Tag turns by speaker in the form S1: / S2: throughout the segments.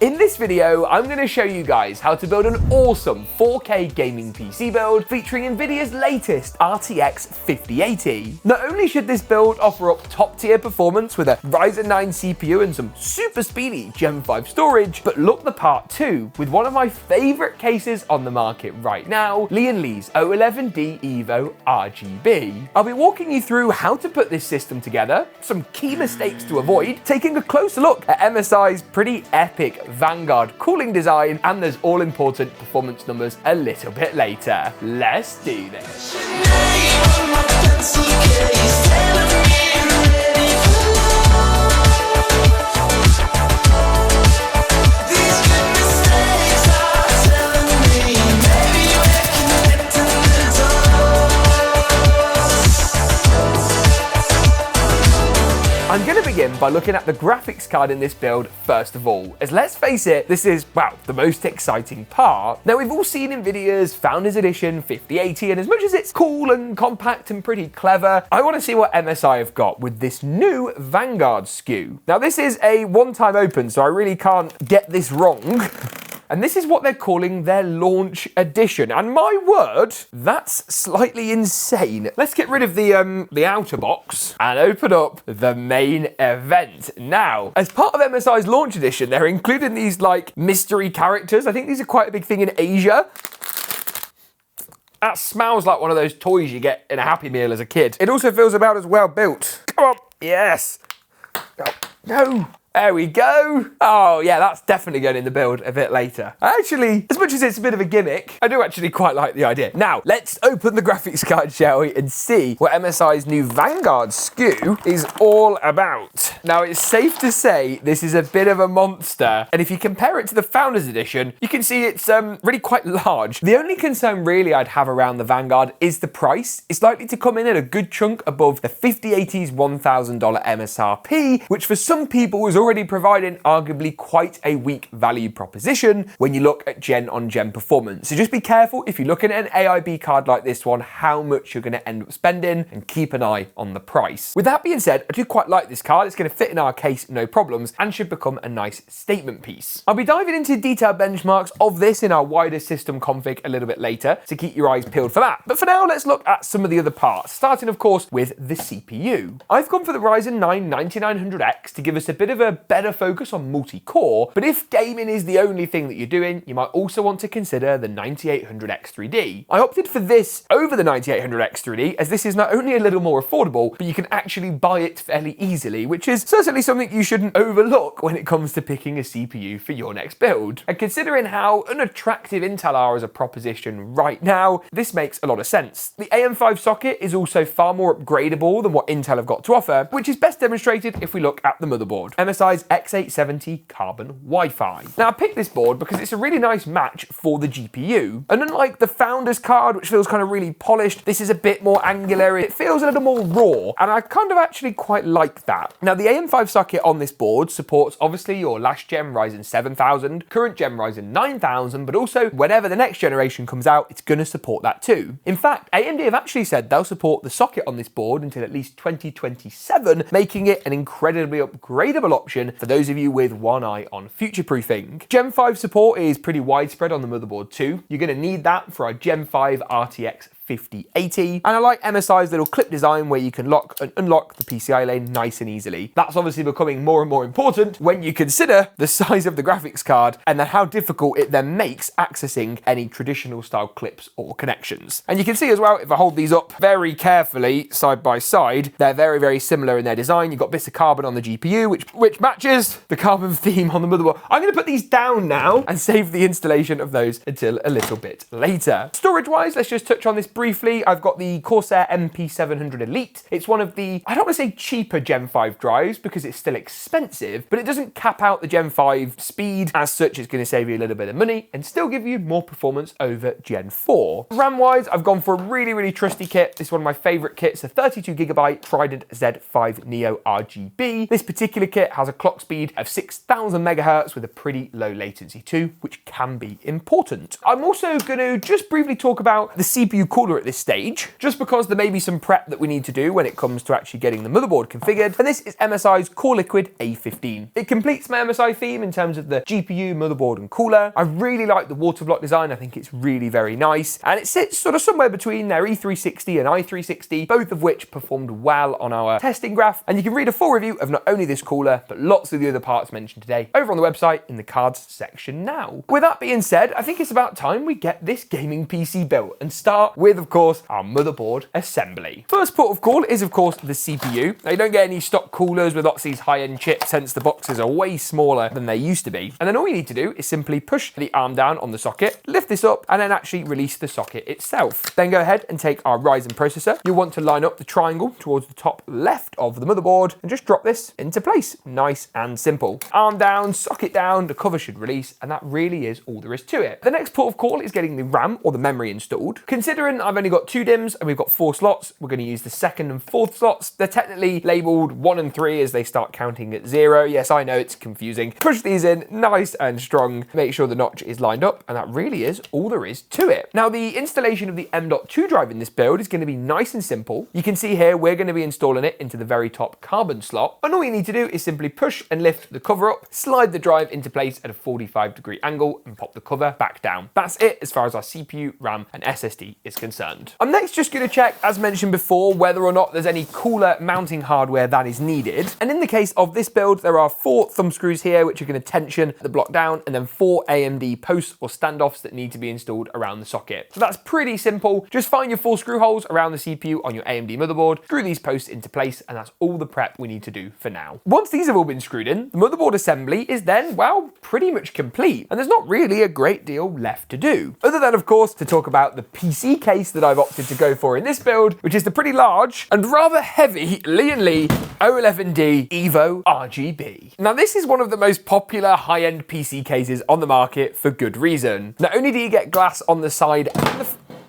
S1: In this video, I'm going to show you guys how to build an awesome 4K gaming PC build featuring Nvidia's latest RTX 5080. Not only should this build offer up top tier performance with a Ryzen 9 CPU and some super speedy Gen 5 storage, but look the part too with one of my favorite cases on the market right now, Lian Li's O11D EVO RGB. I'll be walking you through how to put this system together, some key mistakes to avoid, taking a closer look at MSI's pretty epic Vanguard cooling design, and there's all-important performance numbers a little bit later. Let's do this. I'm going to begin by looking at the graphics card in this build first of all, as let's face it, this is, well, the most exciting part. Now, we've all seen Nvidia's Founders Edition 5080, and as much as it's cool and compact and pretty clever, I want to see what MSI have got with this new Vanguard SKU. Now, this is a one-time open, so I really can't get this wrong. And this is what they're calling their launch edition. And my word, that's slightly insane. Let's get rid of the outer box and open up the main event. Now, as part of MSI's launch edition, they're including these like mystery characters. I think these are quite a big thing in Asia. That smells like one of those toys you get in a Happy Meal as a kid. It also feels about as well built. Come on, yes. Oh, no. There we go. Oh yeah, that's definitely going in the build a bit later. Actually, as much as it's a bit of a gimmick, I do actually quite like the idea. Now, let's open the graphics card, shall we, and see what MSI's new Vanguard SKU is all about. Now, it's safe to say this is a bit of a monster, and if you compare it to the Founders Edition, you can see it's really quite large. The only concern really I'd have around the Vanguard is the price. It's likely to come in at a good chunk above the 5080's $1,000 MSRP, which for some people was already providing arguably quite a weak value proposition when you look at gen-on-gen performance. So just be careful if you're looking at an AIB card like this one, how much you're going to end up spending, and keep an eye on the price. With that being said, I do quite like this card. It's going to fit in our case no problems and should become a nice statement piece. I'll be diving into detailed benchmarks of this in our wider system config a little bit later, so keep your eyes peeled for that. But for now, let's look at some of the other parts, starting of course with the CPU. I've gone for the Ryzen 9 9900X to give us a bit of a better focus on multi-core, but if gaming is the only thing that you're doing, you might also want to consider the 9800X3D. I opted for this over the 9800X3D as this is not only a little more affordable, but you can actually buy it fairly easily, which is certainly something you shouldn't overlook when it comes to picking a CPU for your next build. And considering how unattractive Intel are as a proposition right now, this makes a lot of sense. The AM5 socket is also far more upgradable than what Intel have got to offer, which is best demonstrated if we look at the motherboard. MSI's X870 Carbon Wi-Fi. Now, I picked this board because it's a really nice match for the GPU, and unlike the Founders card, which feels kind of really polished, this is a bit more angular. It feels a little more raw, and I kind of actually quite like that. Now, the AM5 socket on this board supports obviously your last gen Ryzen 7000, current gen Ryzen 9000, but also whenever the next generation comes out, it's going to support that too. In fact, AMD have actually said they'll support the socket on this board until at least 2027, making it an incredibly upgradable option for those of you with one eye on future-proofing. Gen 5 support is pretty widespread on the motherboard too. You're going to need that for our Gen 5 RTX 5080, and I like MSI's little clip design where you can lock and unlock the PCI lane nice and easily. That's obviously becoming more and more important when you consider the size of the graphics card and then how difficult it then makes accessing any traditional style clips or connections. And you can see as well, if I hold these up very carefully side by side, they're very, very similar in their design. You've got bits of carbon on the GPU, which matches the carbon theme on the motherboard. I'm going to put these down now and save the installation of those until a little bit later. Storage-wise, let's just touch on this briefly. I've got the Corsair MP700 Elite. It's one of the, I don't want to say cheaper Gen 5 drives because it's still expensive, but it doesn't cap out the Gen 5 speed. As such, it's going to save you a little bit of money and still give you more performance over Gen 4. RAM-wise, I've gone for a really, really trusty kit. This is one of my favorite kits, a 32GB Trident Z5 Neo RGB. This particular kit has a clock speed of 6,000 megahertz with a pretty low latency too, which can be important. I'm also going to just briefly talk about the CPU cooling cooler at this stage, just because there may be some prep that we need to do when it comes to actually getting the motherboard configured, and this is MSI's CoreLiquid A15. It completes my MSI theme in terms of the GPU, motherboard and cooler. I really like the water block design. I think it's really very nice, and it sits sort of somewhere between their E360 and i360, both of which performed well on our testing graph, and you can read a full review of not only this cooler, but lots of the other parts mentioned today over on the website in the cards section now. With that being said, I think it's about time we get this gaming PC built and start with, of course, our motherboard assembly. First port of call is, of course, the CPU. Now, you don't get any stock coolers with lots of these high-end chips, hence the boxes are way smaller than they used to be. And then all you need to do is simply push the arm down on the socket, lift this up, and then actually release the socket itself. Then go ahead and take our Ryzen processor. You'll want to line up the triangle towards the top left of the motherboard and just drop this into place. Nice and simple. Arm down, socket down, the cover should release, and that really is all there is to it. The next port of call is getting the RAM or the memory installed. Considering I've only got 2 DIMMs and we've got 4 slots, we're going to use the 2nd and 4th slots. They're technically labeled 1 and 3 as they start counting at 0. Yes, I know it's confusing. Push these in nice and strong. Make sure the notch is lined up, and that really is all there is to it. Now, the installation of the M.2 drive in this build is going to be nice and simple. You can see here we're going to be installing it into the very top carbon slot, and all you need to do is simply push and lift the cover up, slide the drive into place at a 45-degree angle, and pop the cover back down. That's it as far as our CPU, RAM, and SSD is concerned. I'm next just going to check, as mentioned before, whether or not there's any cooler mounting hardware that is needed. And in the case of this build, there are 4 thumb screws here which are going to tension the block down, and then 4 AMD posts or standoffs that need to be installed around the socket. So that's pretty simple. Just find your 4 screw holes around the CPU on your AMD motherboard, screw these posts into place, and that's all the prep we need to do for now. Once these have all been screwed in, the motherboard assembly is then, well, pretty much complete, and there's not really a great deal left to do. Other than, of course, to talk about the PC case that I've opted to go for in this build, which is the pretty large and rather heavy Lian Li O11D EVO RGB. Now, this is one of the most popular high-end PC cases on the market for good reason. Not only do you get glass on the side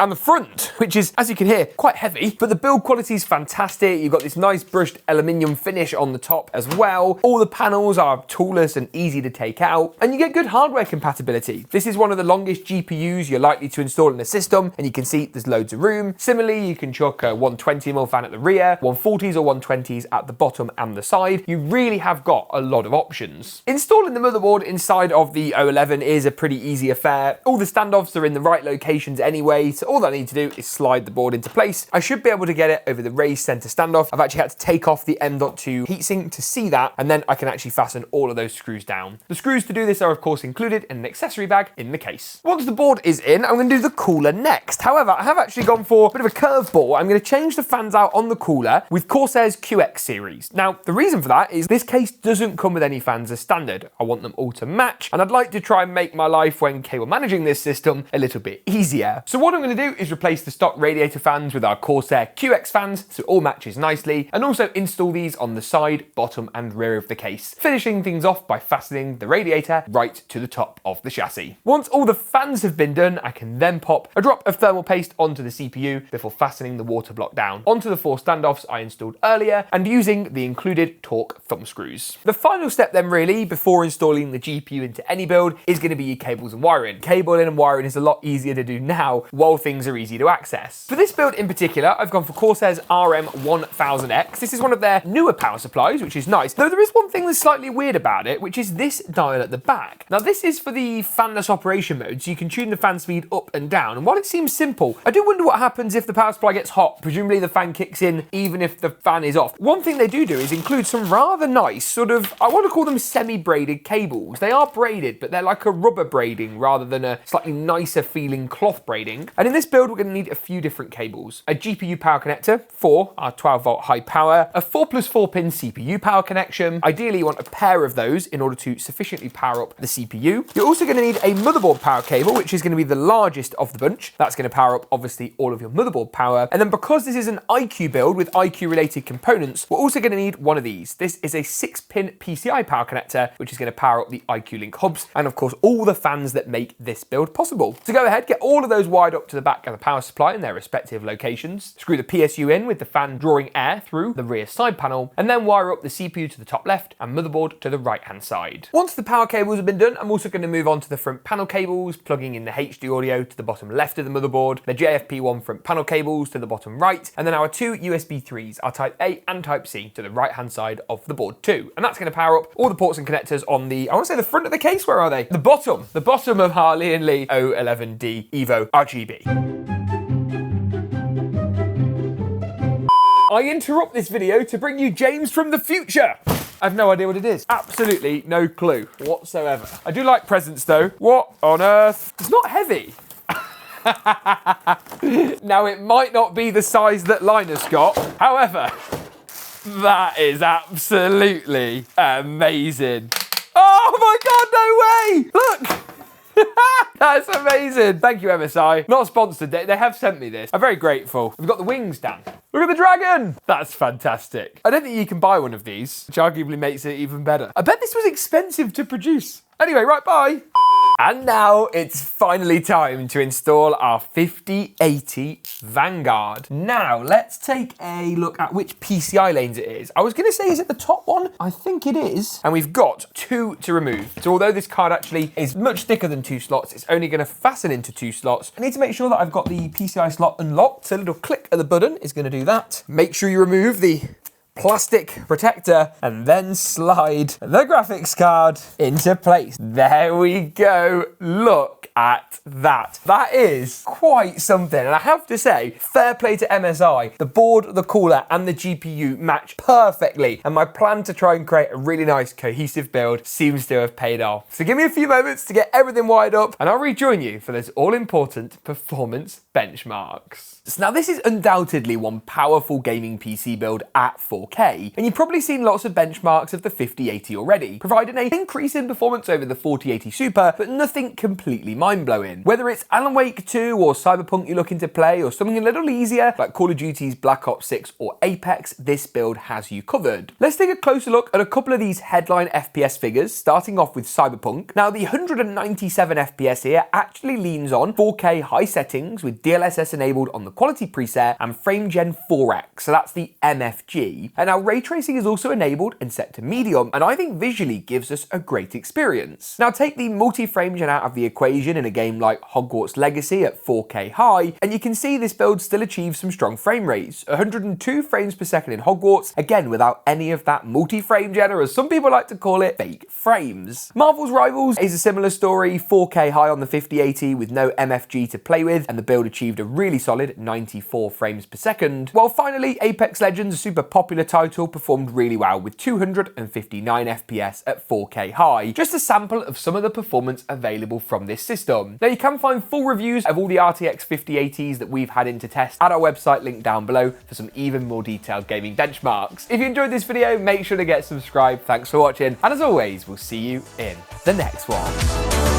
S1: and the front, which is, as you can hear, quite heavy, but the build quality is fantastic. You've got this nice brushed aluminium finish on the top as well. All the panels are toolless and easy to take out, and you get good hardware compatibility. This is one of the longest GPUs you're likely to install in a system, and you can see there's loads of room. Similarly, you can chuck a 120mm fan at the rear, 140s or 120s at the bottom and the side. You really have got a lot of options. Installing the motherboard inside of the O11 is a pretty easy affair. All the standoffs are in the right locations anyway, so all that I need to do is slide the board into place. I should be able to get it over the raised center standoff. I've actually had to take off the M.2 heatsink to see that, and then I can actually fasten all of those screws down. The screws to do this are of course included in an accessory bag in the case. Once the board is in, I'm going to do the cooler next. However, I have actually gone for a bit of a curveball. I'm going to change the fans out on the cooler with Corsair's QX series. Now, the reason for that is this case doesn't come with any fans as standard. I want them all to match, and I'd like to try and make my life when cable managing this system a little bit easier. So what I'm going to do is replace the stock radiator fans with our Corsair QX fans so it all matches nicely, and also install these on the side, bottom and rear of the case, finishing things off by fastening the radiator right to the top of the chassis. Once all the fans have been done, I can then pop a drop of thermal paste onto the CPU before fastening the water block down onto the 4 standoffs I installed earlier and using the included Torque thumb screws. The final step then really before installing the GPU into any build is going to be your cables and wiring. Cabling and wiring is a lot easier to do now while things are easy to access. For this build in particular, I've gone for Corsair's RM1000x. This is one of their newer power supplies, which is nice, though there is one thing that's slightly weird about it, which is this dial at the back. Now, this is for the fanless operation mode, so you can tune the fan speed up and down, and while it seems simple, I do wonder what happens if the power supply gets hot. Presumably the fan kicks in even if the fan is off. One thing they do is include some rather nice sort of, I want to call them semi-braided cables. They are braided, but they're like a rubber braiding rather than a slightly nicer feeling cloth braiding. And in this build, we're going to need a few different cables. A GPU power connector for our 12-volt high power, a 4+4 pin CPU power connection. Ideally, you want a pair of those in order to sufficiently power up the CPU. You're also going to need a motherboard power cable, which is going to be the largest of the bunch. That's going to power up, obviously, all of your motherboard power. And then because this is an iCUE build with iCUE-related components, we're also going to need one of these. This is a 6-pin PCI power connector, which is going to power up the iCUE Link hubs, and of course, all the fans that make this build possible. So go ahead, get all of those wired up to the back of the power supply in their respective locations, screw the PSU in with the fan drawing air through the rear side panel, and then wire up the CPU to the top left and motherboard to the right hand side. Once the power cables have been done, I'm also going to move on to the front panel cables, plugging in the HD audio to the bottom left of the motherboard, the JFP1 front panel cables to the bottom right, and then our two USB 3s, our Type A and Type C, to the right hand side of the board too. And that's going to power up all the ports and connectors on the, I want to say the front of the case, where are they? The bottom of our Lian Li O11D EVO RGB. I interrupt this video to bring you James from the future. I have no idea what it is. Absolutely no clue whatsoever. I do like presents though. What on earth? It's not heavy. Now it might not be the size that Linus got. However, that is absolutely amazing. Oh my God, no way! Look! That's amazing. Thank you, MSI. Not sponsored, they have sent me this. I'm very grateful. We've got the wings, Dan. Look at the dragon. That's fantastic. I don't think you can buy one of these, which arguably makes it even better. I bet this was expensive to produce. Anyway, right, bye. And now it's finally time to install our 5080 Vanguard. Now, let's take a look at which PCI lanes it is. I was going to say, is it the top one? I think it is. And we've got two to remove. So although this card actually is much thicker than 2 slots, it's only going to fasten into 2 slots. I need to make sure that I've got the PCI slot unlocked. So a little click of the button is going to do that. Make sure you remove the plastic protector and then slide the graphics card into place. There we go. Look at that. That is quite something. And I have to say, fair play to MSI. The board, the cooler, and the GPU match perfectly. And my plan to try and create a really nice cohesive build seems to have paid off. So give me a few moments to get everything wired up and I'll rejoin you for those all-important performance benchmarks. So now this is undoubtedly one powerful gaming PC build at 4K, and you've probably seen lots of benchmarks of the 5080 already, providing an increase in performance over the 4080 Super, but nothing completely mind-blowing. Whether it's Alan Wake 2 or Cyberpunk you're looking to play, or something a little easier like Call of Duty's Black Ops 6 or Apex, this build has you covered. Let's take a closer look at a couple of these headline FPS figures, starting off with Cyberpunk. Now the 197 FPS here actually leans on 4K high settings with DLSS enabled on the quality preset and frame gen 4x, so that's the MFG. And now ray tracing is also enabled and set to medium, and I think visually gives us a great experience. Now take the multi-frame gen out of the equation in a game like Hogwarts Legacy at 4K high, and you can see this build still achieves some strong frame rates. 102 frames per second in Hogwarts, again without any of that multi-frame gen, or as some people like to call it, fake frames. Marvel's Rivals is a similar story, 4K high on the 5080 with no MFG to play with, and the build achieved a really solid 94 frames per second. While finally, Apex Legends, a super popular title, performed really well with 259 FPS at 4K high. Just a sample of some of the performance available from this system. Now you can find full reviews of all the RTX 5080s that we've had into test at our website, linked down below, for some even more detailed gaming benchmarks. If you enjoyed this video, make sure to get subscribed. Thanks for watching, and as always, we'll see you in the next one.